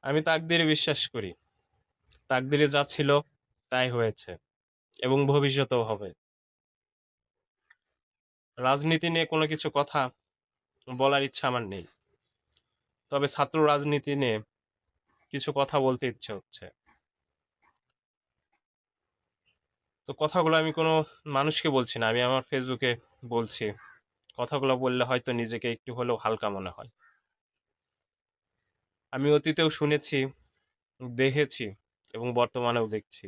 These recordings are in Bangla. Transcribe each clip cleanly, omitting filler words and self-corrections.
আমি তাকদীরে বিশ্বাস করি। তাকদীরে যা ছিল তাই হয়েছে এবং ভবিষ্যতেও হবে। রাজনীতি নিয়ে কোনো কিছু কথা বলার ইচ্ছা আমার নেই। তবে ছাত্র রাজনীতি নিয়ে কিছু কথা বলতে ইচ্ছে হচ্ছে। তো কথাগুলো আমি কোনো মানুষকে বলছি না। আমি আমার ফেসবুকে বলছি। কথাগুলো বললে হয়তো নিজেকে একটু হলেও হালকা মনে হয়। আমি অতীতেও শুনেছি, দেখেছি এবং বর্তমানেও দেখছি।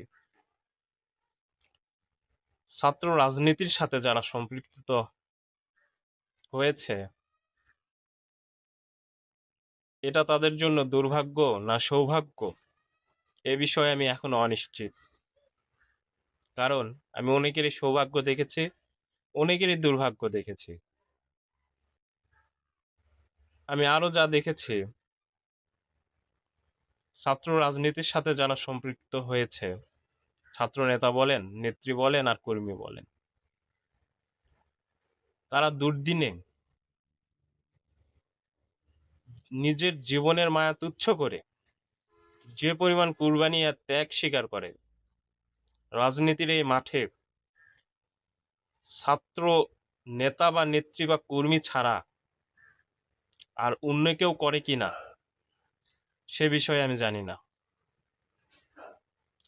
ছাত্র রাজনীতির সাথে যারা সম্পৃক্ত হয়েছে, এটা তাদের জন্য দুর্ভাগ্য না সৌভাগ্য, এ বিষয়ে আমি এখনো অনিশ্চিত। কারণ আমি অনেকেরই সৌভাগ্য দেখেছি, অনেকেরই দুর্ভাগ্য দেখেছি। আমি আরো যা দেখেছি, ছাত্র রাজনীতির সাথে যারা সম্পৃক্ত হয়েছে, ছাত্র নেতা বলেন, নেত্রী বলেন আর কর্মী বলেন, তারা দুর্দিনে নিজের জীবনের মায়া তুচ্ছ করে যে পরিমাণ কুরবানি আর ত্যাগ স্বীকার করে রাজনীতির এই মাঠে ছাত্র নেতা বা নেত্রী বা কর্মী ছাড়া আর অন্য কেউ করে কিনা সে বিষয়ে আমি জানি না,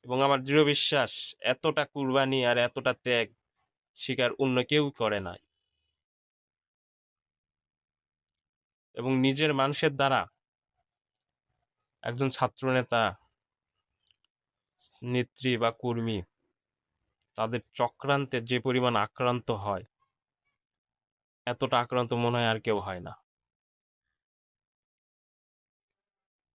এবং আমার দৃঢ় বিশ্বাস এতটা কুরবানি আর এতটা ত্যাগ স্বীকার অন্য কেউ করে নাই। এবং নিজের মানুষের দ্বারা একজন ছাত্রনেতা, নেত্রী বা কর্মী তাদের চক্রান্তে যে পরিমাণ আক্রান্ত হয়, এতটা আক্রান্ত মনে হয় আর কেউ হয় না।